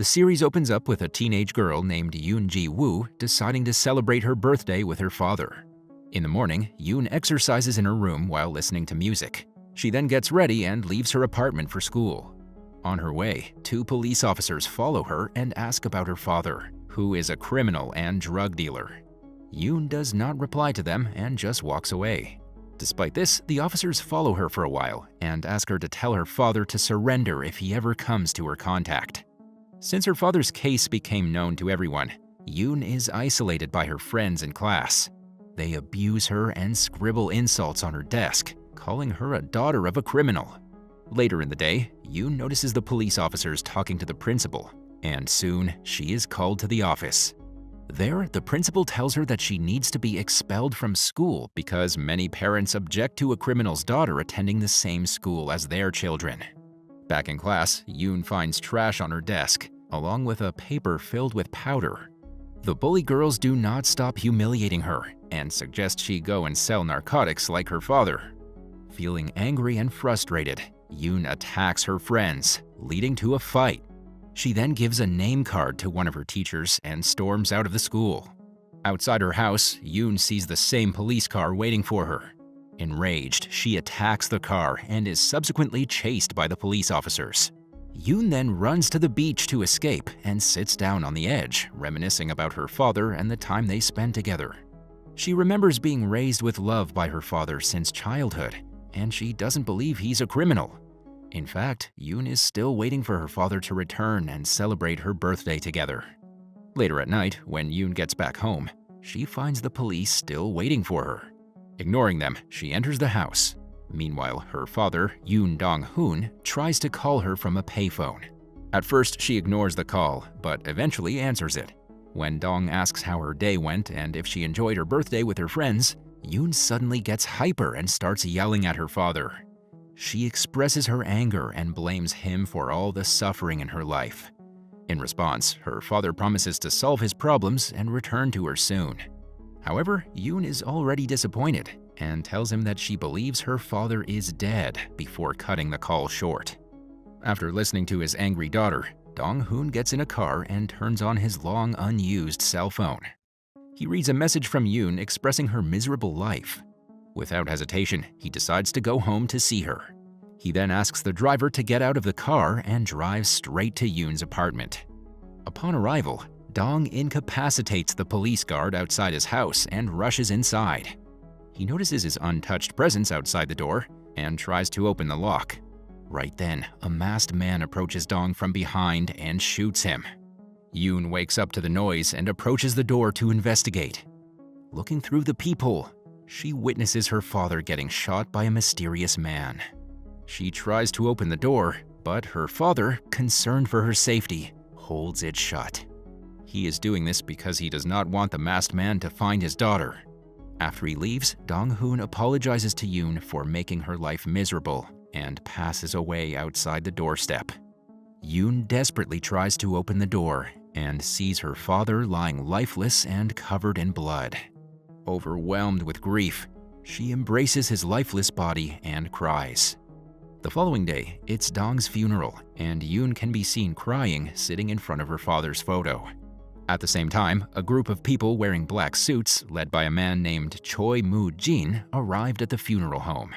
The series opens up with a teenage girl named Yoon Ji-woo deciding to celebrate her birthday with her father. In the morning, Yoon exercises in her room while listening to music. She then gets ready and leaves her apartment for school. On her way, two police officers follow her and ask about her father, who is a criminal and drug dealer. Yoon does not reply to them and just walks away. Despite this, the officers follow her for a while and ask her to tell her father to surrender if he ever comes to her contact. Since her father's case became known to everyone, Yoon is isolated by her friends in class. They abuse her and scribble insults on her desk, calling her a daughter of a criminal. Later in the day, Yoon notices the police officers talking to the principal, and soon she is called to the office. There, the principal tells her that she needs to be expelled from school because many parents object to a criminal's daughter attending the same school as their children. Back in class, Yoon finds trash on her desk, along with a paper filled with powder. The bully girls do not stop humiliating her and suggest she go and sell narcotics like her father. Feeling angry and frustrated, Yoon attacks her friends, leading to a fight. She then gives a name card to one of her teachers and storms out of the school. Outside her house, Yoon sees the same police car waiting for her. Enraged, she attacks the car and is subsequently chased by the police officers. Yoon then runs to the beach to escape and sits down on the edge, reminiscing about her father and the time they spent together. She remembers being raised with love by her father since childhood, and she doesn't believe he's a criminal. In fact, Yoon is still waiting for her father to return and celebrate her birthday together. Later at night, when Yoon gets back home, she finds the police still waiting for her. Ignoring them, she enters the house. Meanwhile, her father, Yoon Dong-hoon, tries to call her from a payphone. At first, she ignores the call, but eventually answers it. When Dong asks how her day went and if she enjoyed her birthday with her friends, Yoon suddenly gets hyper and starts yelling at her father. She expresses her anger and blames him for all the suffering in her life. In response, her father promises to solve his problems and return to her soon. However, Yoon is already disappointed and tells him that she believes her father is dead before cutting the call short. After listening to his angry daughter, Dong-hoon gets in a car and turns on his long unused cell phone. He reads a message from Yoon expressing her miserable life. Without hesitation, he decides to go home to see her. He then asks the driver to get out of the car and drives straight to Yoon's apartment. Upon arrival, Dong incapacitates the police guard outside his house and rushes inside. He notices his untouched presence outside the door and tries to open the lock. Right then, a masked man approaches Dong from behind and shoots him. Yoon wakes up to the noise and approaches the door to investigate. Looking through the peephole, she witnesses her father getting shot by a mysterious man. She tries to open the door, but her father, concerned for her safety, holds it shut. He is doing this because he does not want the masked man to find his daughter. After he leaves, Dong-hoon apologizes to Yoon for making her life miserable and passes away outside the doorstep. Yoon desperately tries to open the door and sees her father lying lifeless and covered in blood. Overwhelmed with grief, she embraces his lifeless body and cries. The following day, it's Dong's funeral, and Yoon can be seen crying sitting in front of her father's photo. At the same time, a group of people wearing black suits, led by a man named Choi Mu-jin, arrived at the funeral home.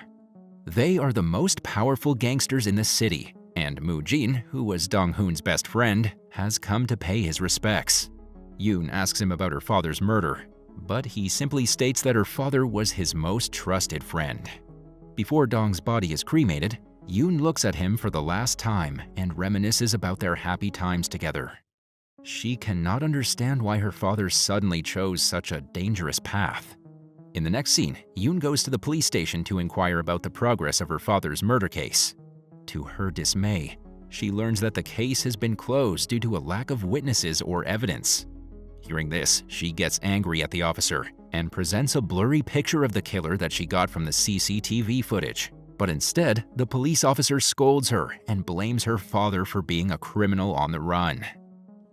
They are the most powerful gangsters in the city, and Mu-jin, who was Dong-hoon's best friend, has come to pay his respects. Yoon asks him about her father's murder, but he simply states that her father was his most trusted friend. Before Dong's body is cremated, Yoon looks at him for the last time and reminisces about their happy times together. She cannot understand why her father suddenly chose such a dangerous path. In the next scene, Yoon goes to the police station to inquire about the progress of her father's murder case. To her dismay, she learns that the case has been closed due to a lack of witnesses or evidence. Hearing this, she gets angry at the officer and presents a blurry picture of the killer that she got from the CCTV footage. But instead, the police officer scolds her and blames her father for being a criminal on the run.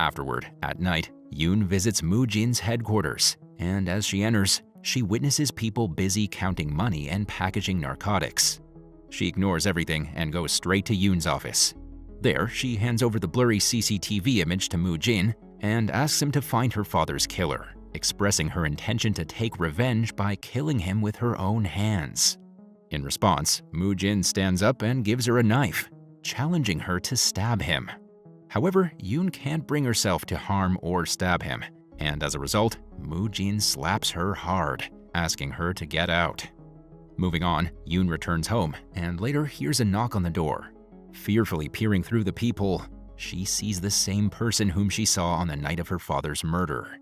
Afterward, at night, Yoon visits Mu-jin's headquarters, and as she enters, she witnesses people busy counting money and packaging narcotics. She ignores everything and goes straight to Yoon's office. There, she hands over the blurry CCTV image to Mu-jin and asks him to find her father's killer, expressing her intention to take revenge by killing him with her own hands. In response, Mu-jin stands up and gives her a knife, challenging her to stab him. However, Yoon can't bring herself to harm or stab him, and as a result, Mu-jin slaps her hard, asking her to get out. Moving on, Yoon returns home and later hears a knock on the door. Fearfully peering through the peephole, she sees the same person whom she saw on the night of her father's murder.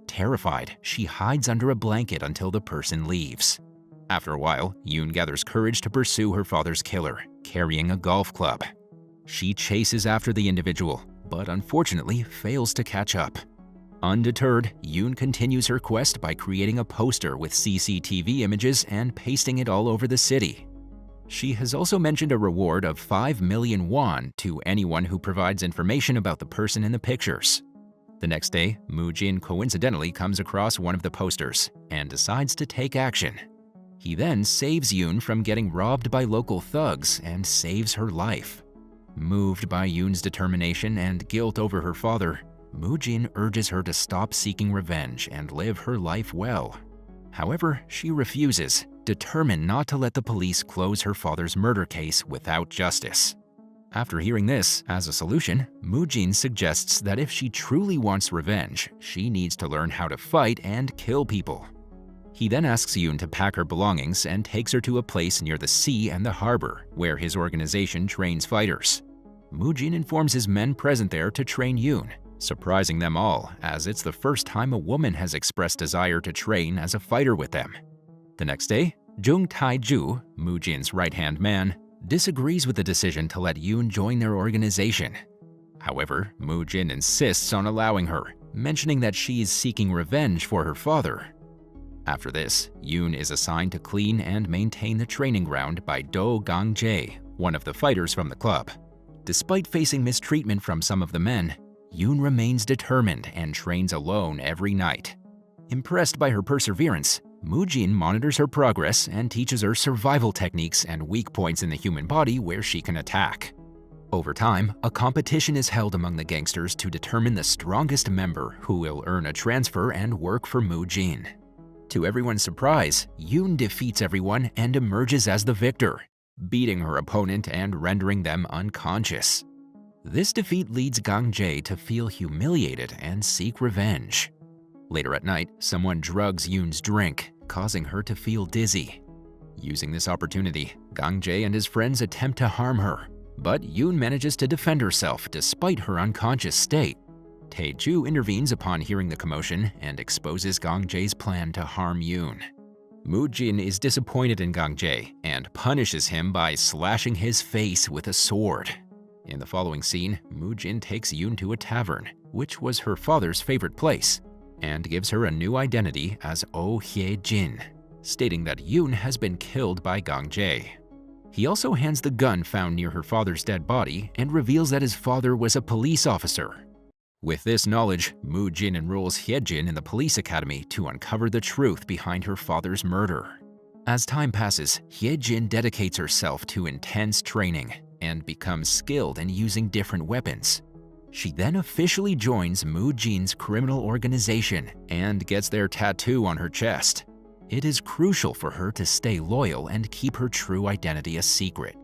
Terrified, she hides under a blanket until the person leaves. After a while, Yoon gathers courage to pursue her father's killer, carrying a golf club. She chases after the individual, but unfortunately fails to catch up. Undeterred, Yoon continues her quest by creating a poster with CCTV images and pasting it all over the city. She has also mentioned a reward of 5 million won to anyone who provides information about the person in the pictures. The next day, Mu-jin coincidentally comes across one of the posters and decides to take action. He then saves Yoon from getting robbed by local thugs and saves her life. Moved by Yoon's determination and guilt over her father, Mu-jin urges her to stop seeking revenge and live her life well. However, she refuses, determined not to let the police close her father's murder case without justice. After hearing this, as a solution, Mu-jin suggests that if she truly wants revenge, she needs to learn how to fight and kill people. He then asks Yoon to pack her belongings and takes her to a place near the sea and the harbor, where his organization trains fighters. Mu-jin informs his men present there to train Yoon, surprising them all, as it's the first time a woman has expressed desire to train as a fighter with them. The next day, Jung Tae-ju, Mu-jin's right-hand man, disagrees with the decision to let Yoon join their organization. However, Mu-jin insists on allowing her, mentioning that she is seeking revenge for her father. After this, Yoon is assigned to clean and maintain the training ground by Do Gang-jae, one of the fighters from the club. Despite facing mistreatment from some of the men, Yoon remains determined and trains alone every night. Impressed by her perseverance, Mu-jin monitors her progress and teaches her survival techniques and weak points in the human body where she can attack. Over time, a competition is held among the gangsters to determine the strongest member who will earn a transfer and work for Mu-jin. To everyone's surprise, Yoon defeats everyone and emerges as the victor, beating her opponent and rendering them unconscious. This defeat leads Gang-jae to feel humiliated and seek revenge. Later at night, someone drugs Yoon's drink, causing her to feel dizzy. Using this opportunity, Gang-jae and his friends attempt to harm her, but Yoon manages to defend herself despite her unconscious state. Tae-ju intervenes upon hearing the commotion and exposes Gang-jae's plan to harm Yoon. Mu-jin is disappointed in Gang-jae and punishes him by slashing his face with a sword. In the following scene, Mu-jin takes Yoon to a tavern, which was her father's favorite place, and gives her a new identity as Oh Hye-jin, stating that Yoon has been killed by Gang-jae. He also hands the gun found near her father's dead body and reveals that his father was a police officer. With this knowledge, Mu-jin enrolls Hye-jin in the police academy to uncover the truth behind her father's murder. As time passes, Hye-jin dedicates herself to intense training and becomes skilled in using different weapons. She then officially joins Mu-jin's criminal organization and gets their tattoo on her chest. It is crucial for her to stay loyal and keep her true identity a secret.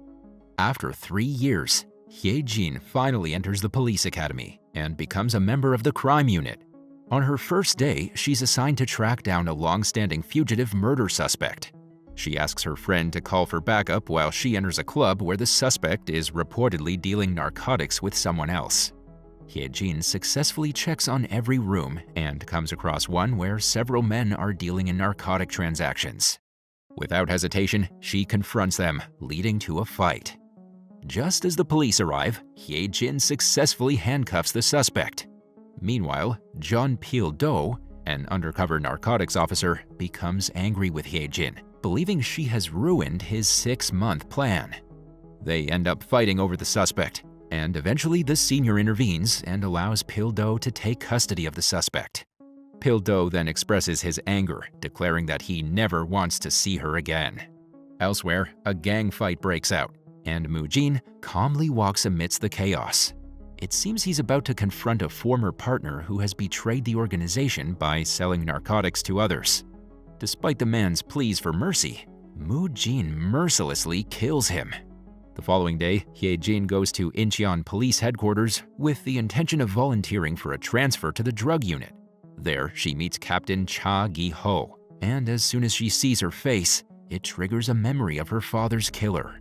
After 3 years, Hye-jin finally enters the police academy and becomes a member of the crime unit. On her first day, she's assigned to track down a long-standing fugitive murder suspect. She asks her friend to call for backup while she enters a club where the suspect is reportedly dealing narcotics with someone else. Hye-jin successfully checks on every room and comes across one where several men are dealing in narcotic transactions. Without hesitation, she confronts them, leading to a fight. Just as the police arrive, Hye-jin successfully handcuffs the suspect. Meanwhile, Jeon Pil-do, an undercover narcotics officer, becomes angry with Hye-jin, believing she has ruined his 6-month plan. They end up fighting over the suspect, and eventually the senior intervenes and allows Pil-do to take custody of the suspect. Pil-do then expresses his anger, declaring that he never wants to see her again. Elsewhere, a gang fight breaks out, and Mu-jin calmly walks amidst the chaos. It seems he's about to confront a former partner who has betrayed the organization by selling narcotics to others. Despite the man's pleas for mercy, Mu-jin mercilessly kills him. The following day, Hye-jin goes to Incheon Police Headquarters with the intention of volunteering for a transfer to the drug unit. There, she meets Captain Cha Gi-ho, and as soon as she sees her face, it triggers a memory of her father's killer.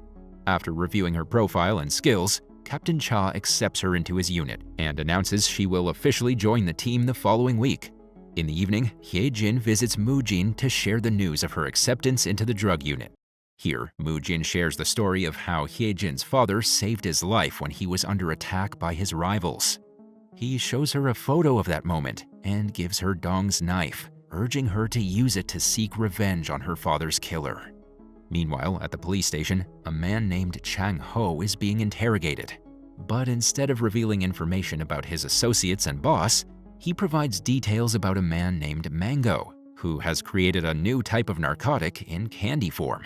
After reviewing her profile and skills, Captain Cha accepts her into his unit and announces she will officially join the team the following week. In the evening, Hye-jin visits Mu-jin to share the news of her acceptance into the drug unit. Here, Mu-jin shares the story of how Hye-jin's father saved his life when he was under attack by his rivals. He shows her a photo of that moment and gives her Dong's knife, urging her to use it to seek revenge on her father's killer. Meanwhile, at the police station, a man named Chang Ho is being interrogated. But instead of revealing information about his associates and boss, he provides details about a man named Mango, who has created a new type of narcotic in candy form.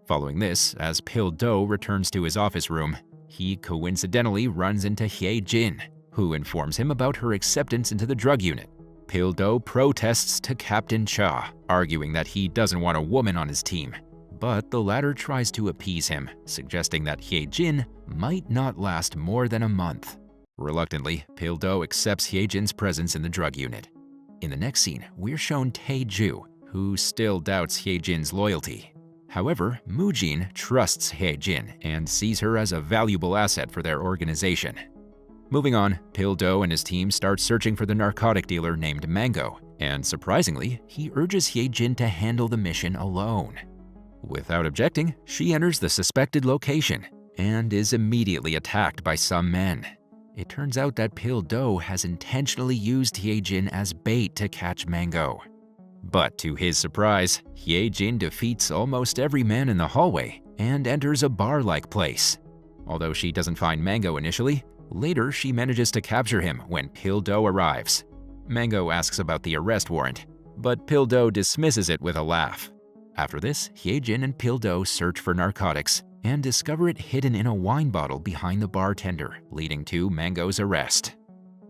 Following this, as Pil-do returns to his office room, he coincidentally runs into Hye-jin, who informs him about her acceptance into the drug unit. Pil-do protests to Captain Cha, arguing that he doesn't want a woman on his team, but the latter tries to appease him, suggesting that Hye-jin might not last more than a month. Reluctantly, Pil-do accepts Hye-jin's presence in the drug unit. In the next scene, we're shown Tae-ju, who still doubts Hye-jin's loyalty. However, Mu-jin trusts Hye-jin and sees her as a valuable asset for their organization. Moving on, Pil-do and his team start searching for the narcotic dealer named Mango, and surprisingly, he urges Hye-jin to handle the mission alone. Without objecting, she enters the suspected location and is immediately attacked by some men. It turns out that Pil-do has intentionally used Hye-jin as bait to catch Mango. But to his surprise, Hye-jin defeats almost every man in the hallway and enters a bar-like place. Although she doesn't find Mango initially, later she manages to capture him when Pil-do arrives. Mango asks about the arrest warrant, but Pil-do dismisses it with a laugh. After this, Hye-jin and Pil-do search for narcotics and discover it hidden in a wine bottle behind the bartender, leading to Mango's arrest.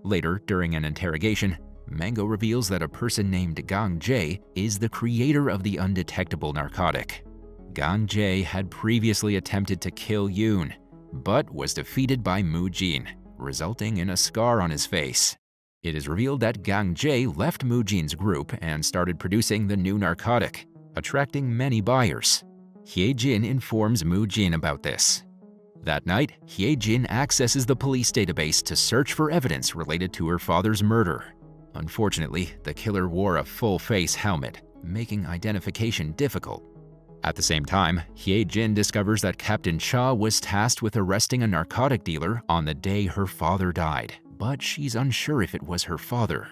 Later, during an interrogation, Mango reveals that a person named Gang Jae is the creator of the undetectable narcotic. Gang Jae had previously attempted to kill Yoon, but was defeated by Mu-jin, resulting in a scar on his face. It is revealed that Gang Jae left Mu-jin's group and started producing the new narcotic, attracting many buyers. Hye-jin informs Mu-jin about this. That night, Hye-jin accesses the police database to search for evidence related to her father's murder. Unfortunately, the killer wore a full-face helmet, making identification difficult. At the same time, Hye-jin discovers that Captain Cha was tasked with arresting a narcotic dealer on the day her father died, but she's unsure if it was her father.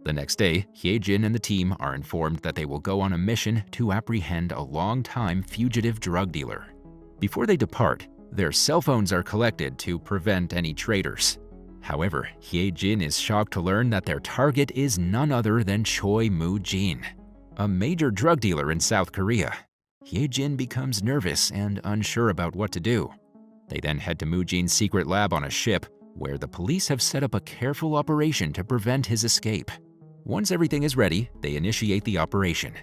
The next day, Hye-jin and the team are informed that they will go on a mission to apprehend a long-time fugitive drug dealer. Before they depart, their cell phones are collected to prevent any traitors. However, Hye-jin is shocked to learn that their target is none other than Choi Mu-jin, a major drug dealer in South Korea. Hye-jin becomes nervous and unsure about what to do. They then head to Mu-jin's secret lab on a ship, where the police have set up a careful operation to prevent his escape. Once everything is ready, they initiate the operation.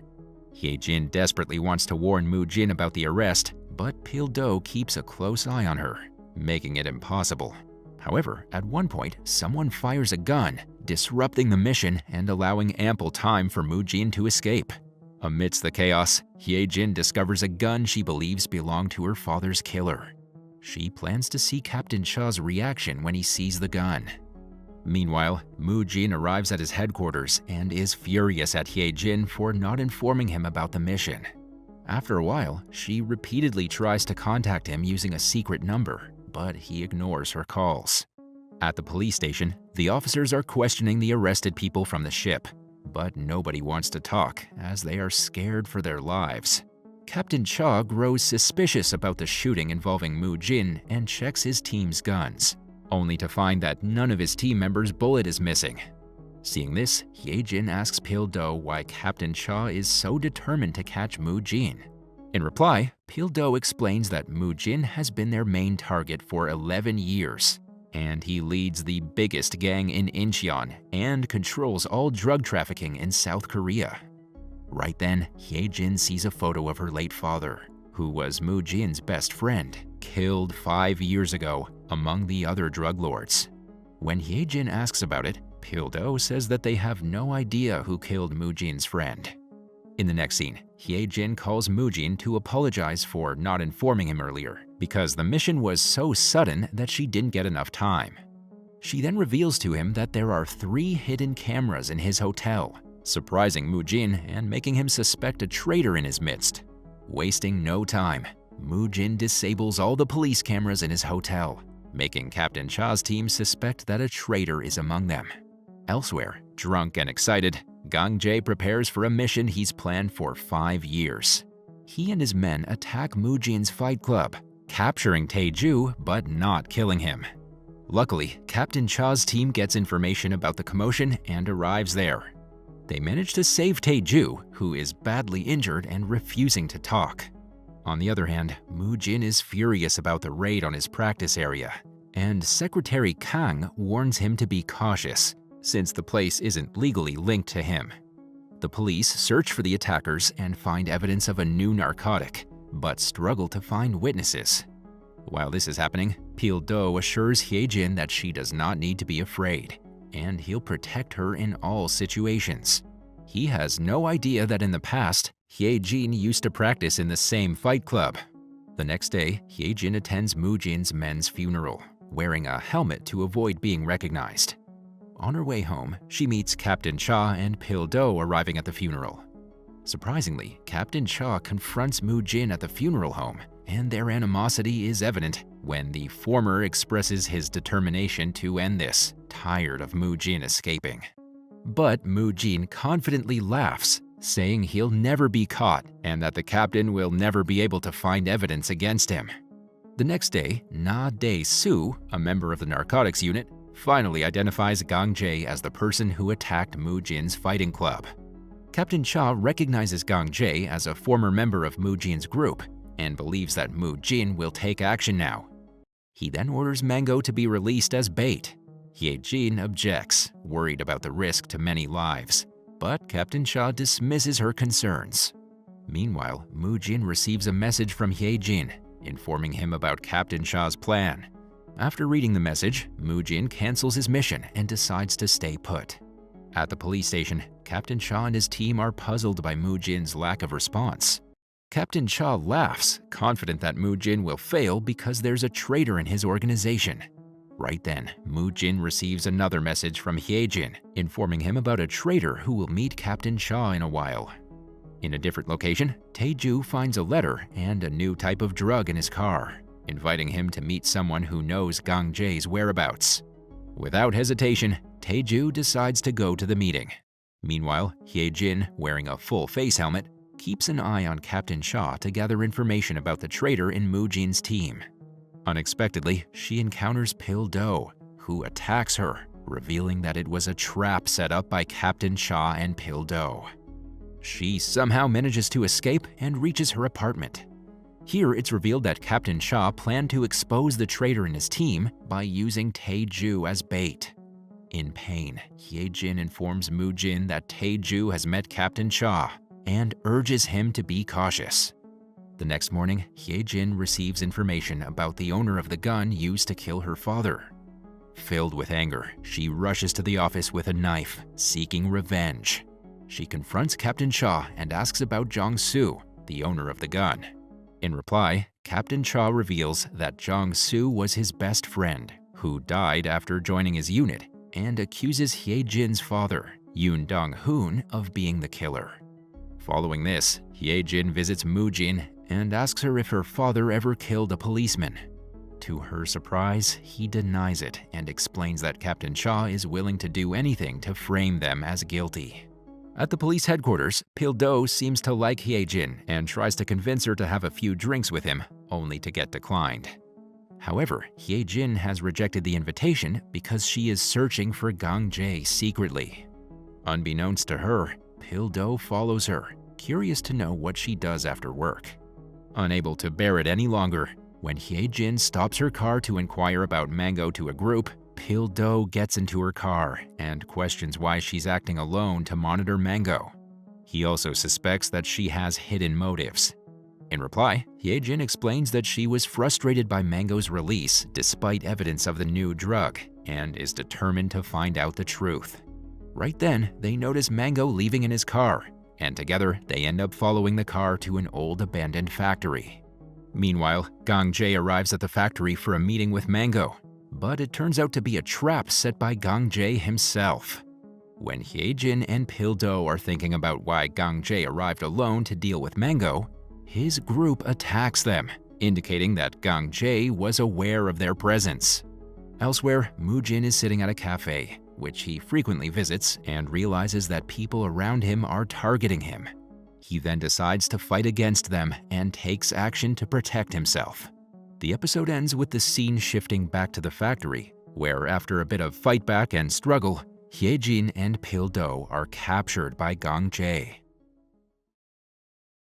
Hye-jin desperately wants to warn Mu-jin about the arrest, but Pil-do keeps a close eye on her, making it impossible. However, at one point, someone fires a gun, disrupting the mission and allowing ample time for Mu-jin to escape. Amidst the chaos, Hye-jin discovers a gun she believes belonged to her father's killer. She plans to see Captain Cha's reaction when he sees the gun. Meanwhile, Mu-jin arrives at his headquarters and is furious at Hye-jin for not informing him about the mission. After a while, she repeatedly tries to contact him using a secret number, but he ignores her calls. At the police station, the officers are questioning the arrested people from the ship, but nobody wants to talk as they are scared for their lives. Captain Cha grows suspicious about the shooting involving Mu-jin and checks his team's guns, only to find that none of his team members' bullet is missing. Seeing this, Hye-jin asks Pil-do why Captain Cha is so determined to catch Mu-jin. In reply, Pil-do explains that Mu-jin has been their main target for 11 years, and he leads the biggest gang in Incheon and controls all drug trafficking in South Korea. Right then, Hye-jin sees a photo of her late father, who was Mu-jin's best friend, killed 5 years ago among the other drug lords. When Hye-jin asks about it, Pil-do says that they have no idea who killed Mu-jin's friend. In the next scene, Hye-jin calls Mu-jin to apologize for not informing him earlier, because the mission was so sudden that she didn't get enough time. She then reveals to him that there are 3 hidden cameras in his hotel, surprising Mu-jin and making him suspect a traitor in his midst. Wasting no time, Mu-jin disables all the police cameras in his hotel, making Captain Cha's team suspect that a traitor is among them. Elsewhere, drunk and excited, Gang-jae prepares for a mission he's planned for 5 years. He and his men attack Mu-jin's fight club, capturing Tae-ju but not killing him. Luckily, Captain Cha's team gets information about the commotion and arrives there. They manage to save Tae-ju, who is badly injured and refusing to talk. On the other hand, Mu-jin is furious about the raid on his practice area, and Secretary Kang warns him to be cautious, since the place isn't legally linked to him. The police search for the attackers and find evidence of a new narcotic, but struggle to find witnesses. While this is happening, Pil-do assures Hye-jin that she does not need to be afraid, and he'll protect her in all situations. He has no idea that in the past, Hye-jin used to practice in the same fight club. The next day, Hye-jin attends Mu-jin's men's funeral, wearing a helmet to avoid being recognized. On her way home, she meets Captain Cha and Pil-do arriving at the funeral. Surprisingly, Captain Cha confronts Mu-jin at the funeral home, and their animosity is evident when the former expresses his determination to end this, tired of Mu-jin escaping. But Mu-jin confidently laughs, saying he'll never be caught and that the captain will never be able to find evidence against him. The next day, Na Dae-soo, a member of the narcotics unit, finally identifies Gang-jae as the person who attacked Mu-jin's fighting club. Captain Cha recognizes Gang-jae as a former member of Mu-jin's group and believes that Mu-jin will take action now. He then orders Mango to be released as bait. Hye-jin objects, worried about the risk to many lives, but Captain Cha dismisses her concerns. Meanwhile, Mu-jin receives a message from Hye-jin, informing him about Captain Cha's plan. After reading the message, Mu-jin cancels his mission and decides to stay put. At the police station, Captain Cha and his team are puzzled by Mu-jin's lack of response. Captain Cha laughs, confident that Mu-jin will fail because there's a traitor in his organization. Right then, Mu-jin receives another message from Hye-jin, informing him about a traitor who will meet Captain Cha in a while. In a different location, Tae-ju finds a letter and a new type of drug in his car, inviting him to meet someone who knows Gang-jae's whereabouts. Without hesitation, Tae-ju decides to go to the meeting. Meanwhile, Hye-jin, wearing a full face helmet, keeps an eye on Captain Cha to gather information about the traitor in Mu-jin's team. Unexpectedly, she encounters Pil-do, who attacks her, revealing that it was a trap set up by Captain Cha and Pil-do. She somehow manages to escape and reaches her apartment. Here, it's revealed that Captain Cha planned to expose the traitor in his team by using Tae-ju as bait. In pain, Hye-jin informs Mu-jin that Tae-ju has met Captain Cha and urges him to be cautious. The next morning, Hye-jin receives information about the owner of the gun used to kill her father. Filled with anger, she rushes to the office with a knife, seeking revenge. She confronts Captain Cha and asks about Jong-soo, the owner of the gun. In reply, Captain Cha reveals that Jong-soo was his best friend, who died after joining his unit, and accuses Hye-jin's father, Yoon Dong-hoon, of being the killer. Following this, Hye-jin visits Mu-jin and asks her if her father ever killed a policeman. To her surprise, he denies it and explains that Captain Cha is willing to do anything to frame them as guilty. At the police headquarters, Pil-do seems to like Hye-jin and tries to convince her to have a few drinks with him, only to get declined. However, Hye-jin has rejected the invitation because she is searching for Gang-jae secretly. Unbeknownst to her, Pil-do follows her, curious to know what she does after work. Unable to bear it any longer, when Hye-jin stops her car to inquire about Mango to a group, Pil-do gets into her car and questions why she's acting alone to monitor Mango. He also suspects that she has hidden motives. In reply, Hye-jin explains that she was frustrated by Mango's release despite evidence of the new drug and is determined to find out the truth. Right then, they notice Mango leaving in his car, and together they end up following the car to an old abandoned factory. Meanwhile, Gang-jae arrives at the factory for a meeting with Mango, but it turns out to be a trap set by Gang-jae himself. When Hye-jin and Pil-do are thinking about why Gang-jae arrived alone to deal with Mango, his group attacks them, indicating that Gang-jae was aware of their presence. Elsewhere, Mu-jin is sitting at a cafe, which he frequently visits, and realizes that people around him are targeting him. He then decides to fight against them and takes action to protect himself. The episode ends with the scene shifting back to the factory, where after a bit of fight back and struggle, Hye-jin and Pil-do are captured by Gang-jae.